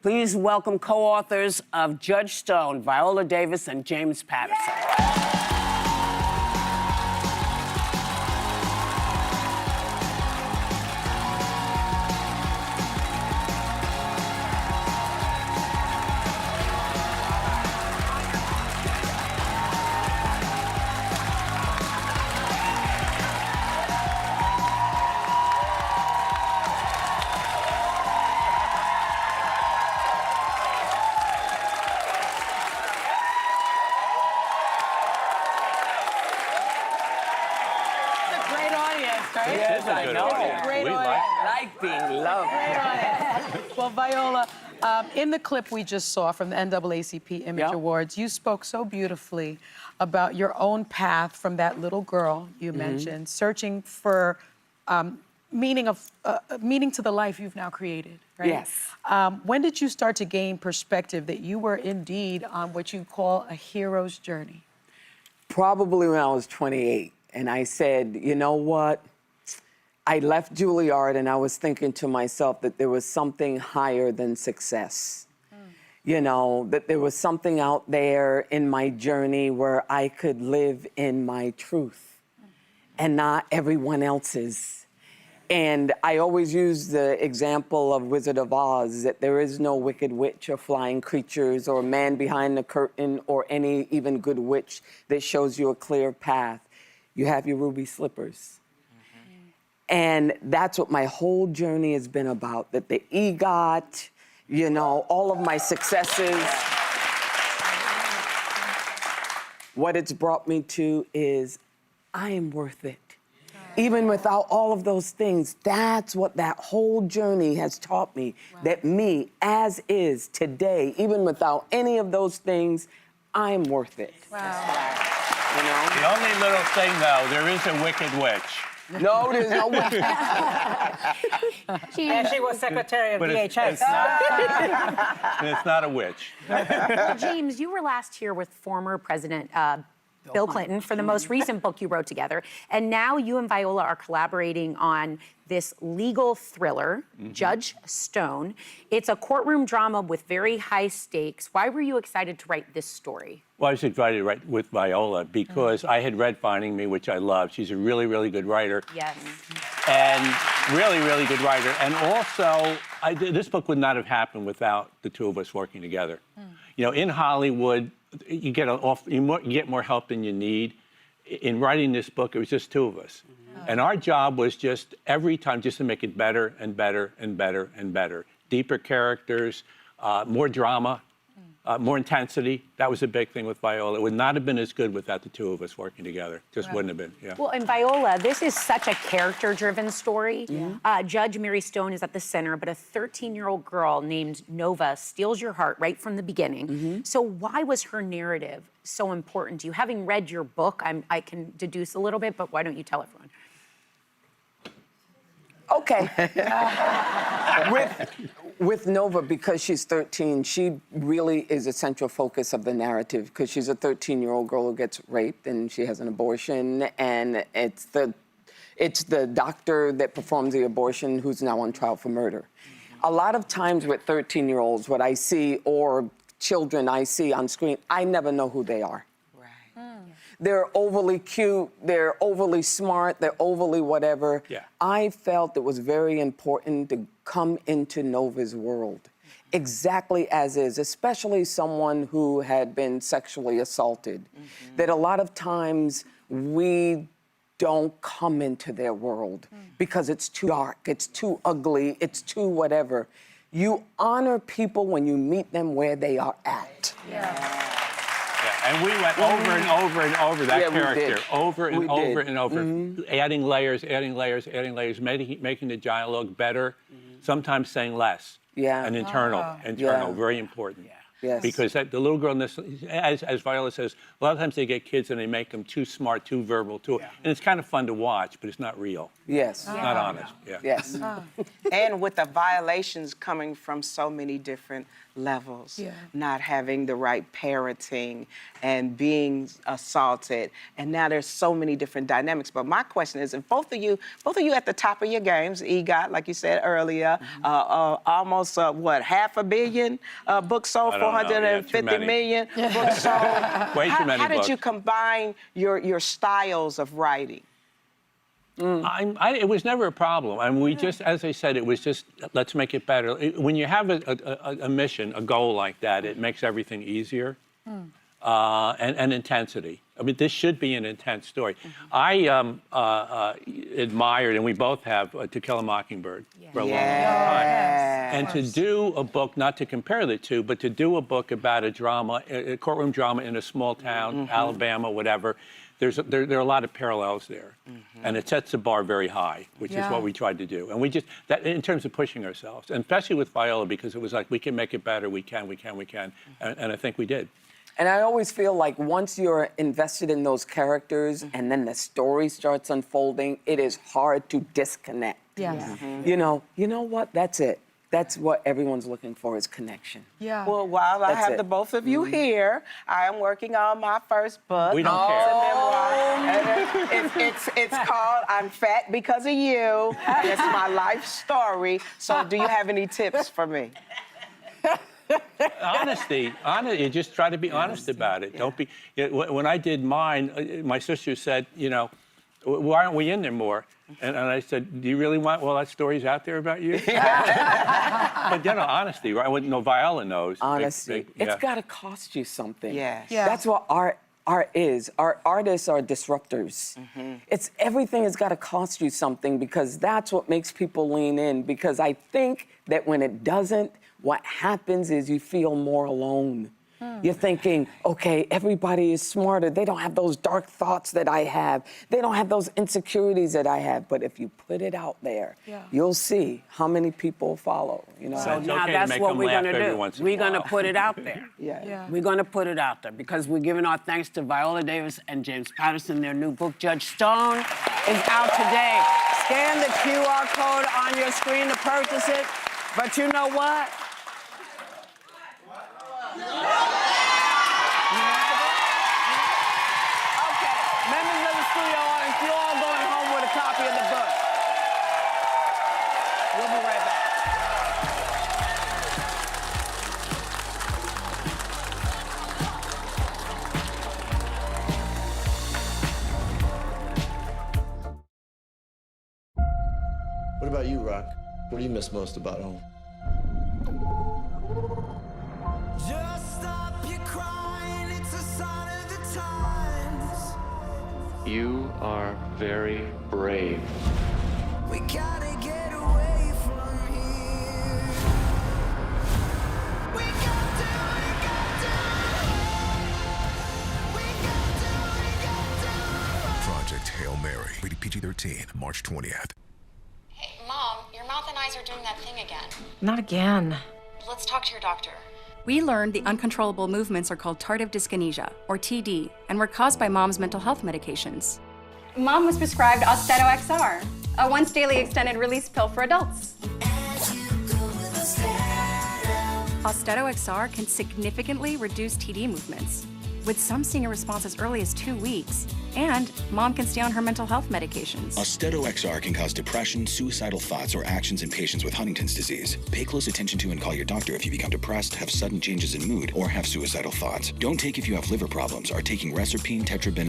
Please welcome co-authors of Judge Stone, Viola Davis and James Patterson. Yes, I know. We like being loved. Well, Viola, in the clip we just saw from the NAACP Image Awards, you spoke so beautifully about your own path from that little girl you mentioned, searching for meaning to the life you've now created, right? Yes. When did you start to gain perspective that you were indeed on what you call a hero's journey? Probably when I was 28, and I said, you know what? I left Juilliard and I was thinking to myself that there was something higher than success. You know, that there was something out there in my journey where I could live in my truth and not everyone else's. And I always use the example of Wizard of Oz, that there is no wicked witch or flying creatures or man behind the curtain or any even good witch that shows you a clear path. You have your ruby slippers. And that's what my whole journey has been about, that the EGOT, you know, all of my successes, what it's brought me to is I am worth it. Even without all of those things, that's what that whole journey has taught me, that me, as is today, even without any of those things, I'm worth it. Wow. You know? The only little thing, though, there is a wicked witch. No, there's no way. And she was secretary of But DHS. It's not a witch. Well, James, you were last here with former President Bill Clinton for the most recent book you wrote together. And now you and Viola are collaborating on this legal thriller, Judge Stone. It's a courtroom drama with very high stakes. Why were you excited to write this story? Well, I was excited to write with Viola because I had read Finding Me, which I love. She's a really, really good writer. Yes. And really, really good writer. And also, this book would not have happened without the two of us working together. You know, in Hollywood, you get more help than you need. In writing this book, it was just two of us. And our job was just every time just to make it better and better and better and better. Deeper characters, more drama, more intensity. That was a big thing with Viola. It would not have been as good without the two of us working together. Just wouldn't have been, yeah. Well, and Viola, this is such a character-driven story. Judge Mary Stone is at the center, but a 13-year-old girl named Nova steals your heart right from the beginning. So why was her narrative so important to you? Having read your book, I can deduce a little bit, but why don't you tell everyone? Okay. With Nova, because she's 13, she really is a central focus of the narrative because she's a 13-year-old girl who gets raped and she has an abortion, and it's the doctor that performs the abortion who's now on trial for murder. A lot of times with 13-year-olds, what I see, or children I see on screen, I never know who they are. They're overly cute, they're overly smart, they're overly whatever. Yeah. I felt it was very important to come into Nova's world exactly as is, especially someone who had been sexually assaulted. That a lot of times we don't come into their world because it's too dark, it's too ugly, it's too whatever. You honor people when you meet them where they are at. And we went over and over and over that character, over and over and over, adding layers, adding layers, adding layers, making the dialogue better, sometimes saying less. And internal, very important. Yes. Because the little girl, in this, as Viola says, a lot of times they get kids and they make them too smart, too verbal, and it's kind of fun to watch, but it's not real. Yes. It's not honest. Yeah. Yes. And with the violations coming from so many different levels, not having the right parenting and being assaulted, and now there's so many different dynamics. But my question is, if both of you at the top of your games, EGOT, like you said earlier, almost what, 500 million books sold, 450 million books sold. Way too many How did books. you combine your styles of writing? It was never a problem. I mean, we just, as I said, it was just, let's make it better. When you have a mission, a goal like that, it makes everything easier. And intensity. I mean, this should be an intense story. I admired, and we both have, To Kill a Mockingbird for a long time. And to do a book, not to compare the two, but to do a book about a drama, a courtroom drama in a small town, Alabama, whatever, there are a lot of parallels there. And it sets the bar very high, which is what we tried to do. And we just, that in terms of pushing ourselves, and especially with Viola, because it was like, we can make it better, we can. And I think we did. And I always feel like once you're invested in those characters and then the story starts unfolding, it is hard to disconnect. Yes. You know what? That's it. That's what everyone's looking for, is connection. Yeah. Well, while I That's have it. the both of you here, I am working on my first book. We don't care. It's a memoir. And it's called I'm Fat Because of You. And it's my life story. So do you have any tips for me? Honesty. You just try to be honest about it. Don't be. When I did mine, my sister said, why aren't we in there more? And I said, do you really want all that story's out there about you? But honesty, right? Viola knows. Honesty. It's got to cost you something. Yes. Yeah. That's what art is. Our artists are disruptors. It's everything has got to cost you something, because that's what makes people lean in. Because I think that when it doesn't, what happens is you feel more alone. You're thinking, okay, everybody is smarter. They don't have those dark thoughts that I have. They don't have those insecurities that I have. But if you put it out there, you'll see how many people follow. So It's now okay to that's make what them we're laugh going to every do. once in a We're going to while. put it out there. We're going to put it out there because we're giving our thanks to Viola Davis and James Patterson. Their new book, Judge Stone, is out today. Scan the QR code on your screen to purchase it. But you know what? Okay, members of the studio audience, you're all going home with a copy of the book. We'll be right back. What about you, Rock? What do you miss most about home? Just stop your crying, it's a sign of the times. You are very brave. We gotta get away from here. We got to. Project Hail Mary, rated PG-13, March 20th. Hey, Mom, your mouth and eyes are doing that thing again. Not again. Let's talk to your doctor. We learned the uncontrollable movements are called tardive dyskinesia, or TD, and were caused by Mom's mental health medications. Mom was prescribed Austedo XR, a once-daily extended-release pill for adults. Austedo XR can significantly reduce TD movements, with some seeing a response as early as 2 weeks, and Mom can stay on her mental health medications. Austedo XR can cause depression, suicidal thoughts, or actions in patients with Huntington's disease. Pay close attention to and call your doctor if you become depressed, have sudden changes in mood, or have suicidal thoughts. Don't take if you have liver problems, are taking Reserpine, Tetraben,